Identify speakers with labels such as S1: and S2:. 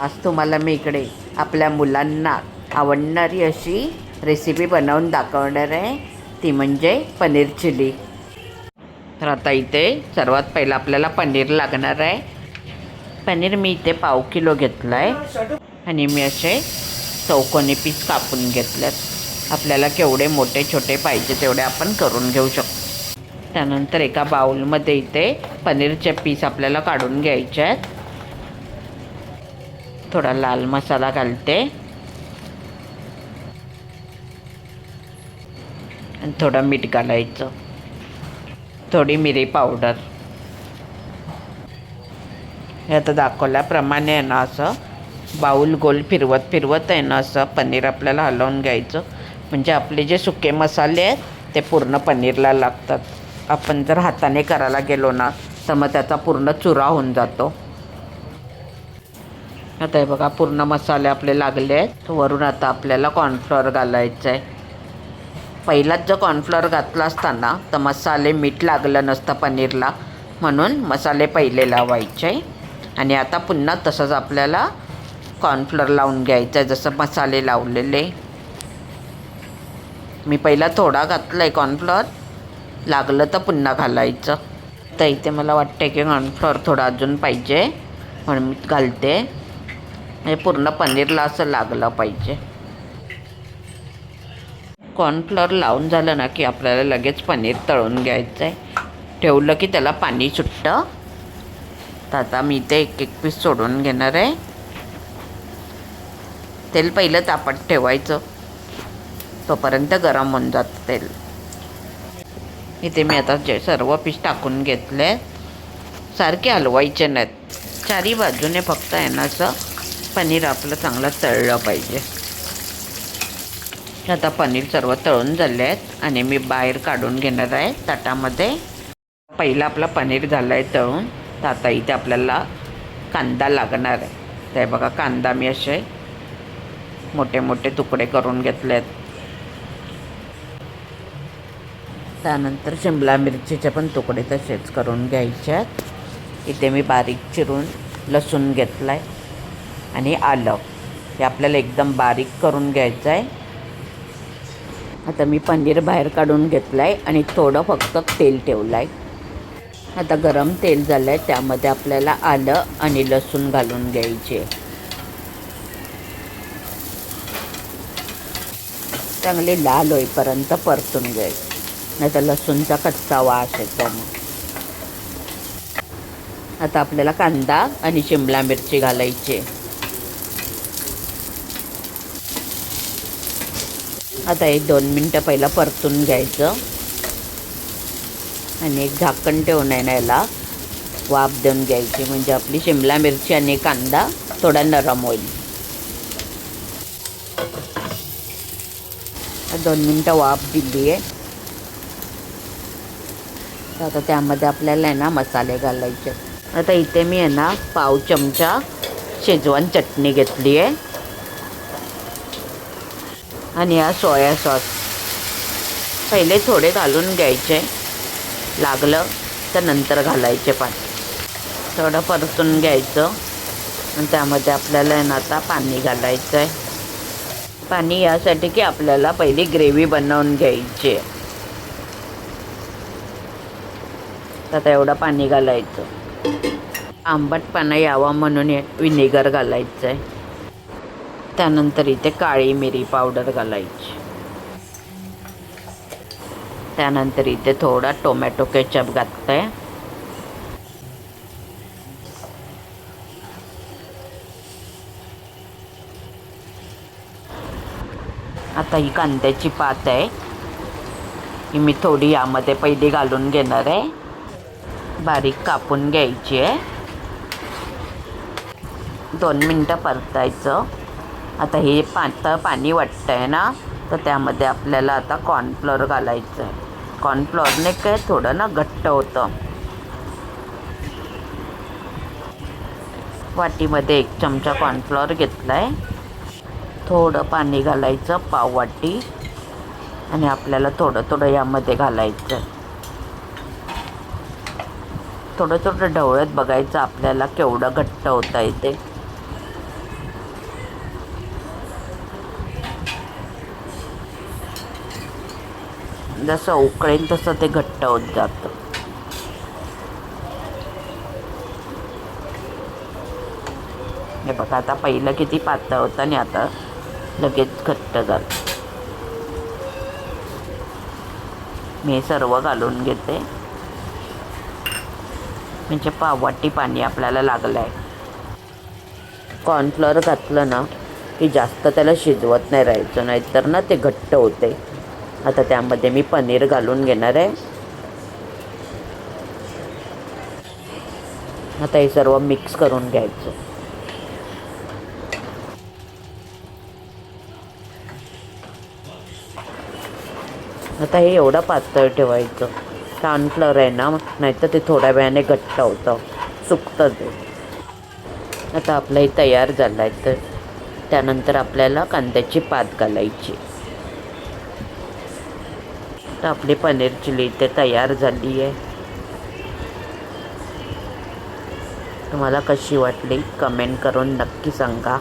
S1: आज तुम्हाला मी इकडे आपल्या मुलांना आवडणारी अशी रेसिपी बनवून दाखवणार आहे, ती म्हणजे पनीर चिली. तर आता इथे सर्वात पहिलं आपल्याला पनीर लागणार आहे. पनीर मी इथे 1/2 किलो घेतलं आहे आणि मी असे चौकोनी पीस कापून घेतलेत. आपल्याला केवढे मोठे छोटे पाहिजे तेवढे आपण करून घेऊ शकतो. त्यानंतर एका बाउलमध्ये इथे पनीरचे पीस आपल्याला काढून घ्यायचे आहेत. थोडा लाल मसाला घालते आणि थोडं मीठ घालायचं, थोडी मिरी पावडर. हे आता दाखवल्याप्रमाणे आहे ना, असं बाऊल गोल फिरवत आहे ना, असं पनीर आपल्याला हलवून घ्यायचं. म्हणजे आपले जे सुके मसाले आहेत ते पूर्ण पनीरला लागतात. आपण जर हाताने करायला गेलो ना तर मग त्याचा पूर्ण चुरा होऊन जातो. आता हे बघा, पूर्ण मसाले आपले लागले आहेत. वरून आता आपल्याला कॉर्नफ्लॉवर घालायचं आहे. पहिलाच जर कॉर्नफ्लॉवर घातला असताना तर मसाले मीठ लागलं नसतं पनीरला, म्हणून मसाले पहिले लावायचे. आणि आता पुन्हा तसंच आपल्याला कॉर्नफ्लॉवर लावून घ्यायचं आहे, जसं मसाले लावलेले. मी पहिला थोडा घातला आहे कॉर्नफ्लॉवर, लागलं तर पुन्हा घालायचं. तर इथे मला वाटतं की कॉर्नफ्लॉवर थोडं अजून पाहिजे, म्हणून मी घालते. म्हणजे पूर्ण पनीरला असं लागलं पाहिजे. कॉर्नफ्लॉवर लावून झालं ना की आपल्याला लगेच पनीर तळून घ्यायचं आहे. ठेवलं की त्याला पाणी सुटतं. तर आता मी इथे एक एक पीस सोडून घेणार आहे. तेल पहिलं तापत ठेवायचं, तोपर्यंत गरम होऊन जातं तेल. इथे मी आता सर्व पीस टाकून घेतले. सारखे हलवायचे नाहीत, चारी बाजूने फक्त आहे ना असं पनीर आपलं चांगलं तळलं पाहिजे. आता पनीर सर्व तळून झाले आहेत आणि मी बाहेर काढून घेणार आहे ताटामध्ये. पहिला आपला पनीर झालं आहे तळून. तर आता इथे आपल्याला कांदा लागणार आहे. ते बघा, कांदा मी असे मोठे मोठे तुकडे करून घेतले आहेत. त्यानंतर शिमला मिरचीचे पण तुकडे तसेच करून घ्यायचे आहेत. इथे मी बारीक चिरून लसूण घेतला आहे आणि आलं, हे आपल्याला एकदम बारीक करून घ्यायचं आहे. आता मी पनीर बाहेर काढून घेतलं आहे आणि थोडं फक्त तेल ठेवलं आहे. आता गरम तेल झालं आहे, त्यामध्ये आपल्याला आलं आणि लसूण घालून घ्यायचे. चांगले लाल होईपर्यंत परतून घ्यायचे, नाही तर लसूणचा कच्चा वास येतो. मग आता आपल्याला कांदा आणि शिमला मिरची घालायची. आता एक 2 मिनटं पहिलं परतून घ्यायचं आणि एक झाकण ठेवून आहे ना याला वाफ देऊन घ्यायची, म्हणजे आपली शिमला मिरची आणि कांदा थोडा नरम होईल. 2 मिनटं वाफ दिली आहे. तर आता त्यामध्ये आपल्याला आहे ना मसाले घालायचे. आता इथे मी आहे ना 1/2 चमचा शेजवान चटणी घेतली आहे आणि हा सोया सॉस पहिले थोडे घालून घ्यायचे, लागलं तर नंतर घालायचे. थोडं परतून घ्यायचं आणि त्यामध्ये आपल्याला आहे ना आता पाणी घालायचं आहे. पाणी यासाठी की आपल्याला पहिली ग्रेव्ही बनवून घ्यायची आहे. आता एवढं पाणी घालायचं. आंबटपणा यावा म्हणून विनेगर घालायचं आहे. त्यानंतर इथे काळी मिरी पावडर घालायची. त्यानंतर इथे थोडा टोमॅटो केचप घातलाय. आता ही कांद्याची पात आहे, ही मी थोडी यामध्ये पहिली घालून घेणार आहे. बारीक कापून घ्यायची आहे. 2 मिनटं परतायचं. आता हे पातळ पाणी वाटतं आहे ना, तर त्यामध्ये आपल्याला आता कॉर्नफ्लॉवर घालायचं आहे. कॉर्नफ्लॉवरने काय थोडं ना घट्ट होतं. वाटीमध्ये 1 चमचा कॉर्नफ्लॉवर घेतला आहे. थोडं पाणी घालायचं, पाव वाटी, आणि आपल्याला थोडं थोडं यामध्ये घालायचं. थोडं थोडं ढवळत बघायचं आपल्याला केवढं घट्ट होतं आहे ते. जसं उकळेल तसं ते घट्ट होत जातं. हे बघा, आता पहिलं किती पातळ होतं आणि आता लगेच घट्ट झालं. मी सर्व घालून घेते, म्हणजे पाववाटी पाणी आपल्याला लागलं आहे. कॉर्नफ्लॉवर घातलं ना की जास्त त्याला शिजवत नाही राहायचं, नाहीतर ना ते घट्ट होते. आता त्यामध्ये मी पनीर घालून घेणार आहे. आता हे सर्व मिक्स करून घ्यायचं. आता हे एवढं पातळ ठेवायचं. कॉर्नफ्लॉवर आहे ना, नाहीतर ते थोड्या वेळाने घट्ट होतं, सुकतं ते. आता आपलं हे तयार झालं आहे. तर त्यानंतर आपल्याला कांद्याची पात घालायची. तर आपली पनीर चिली इथे तयार झाली आहे. तुम्हाला कशी वाटली कमेंट करून नक्की सांगा.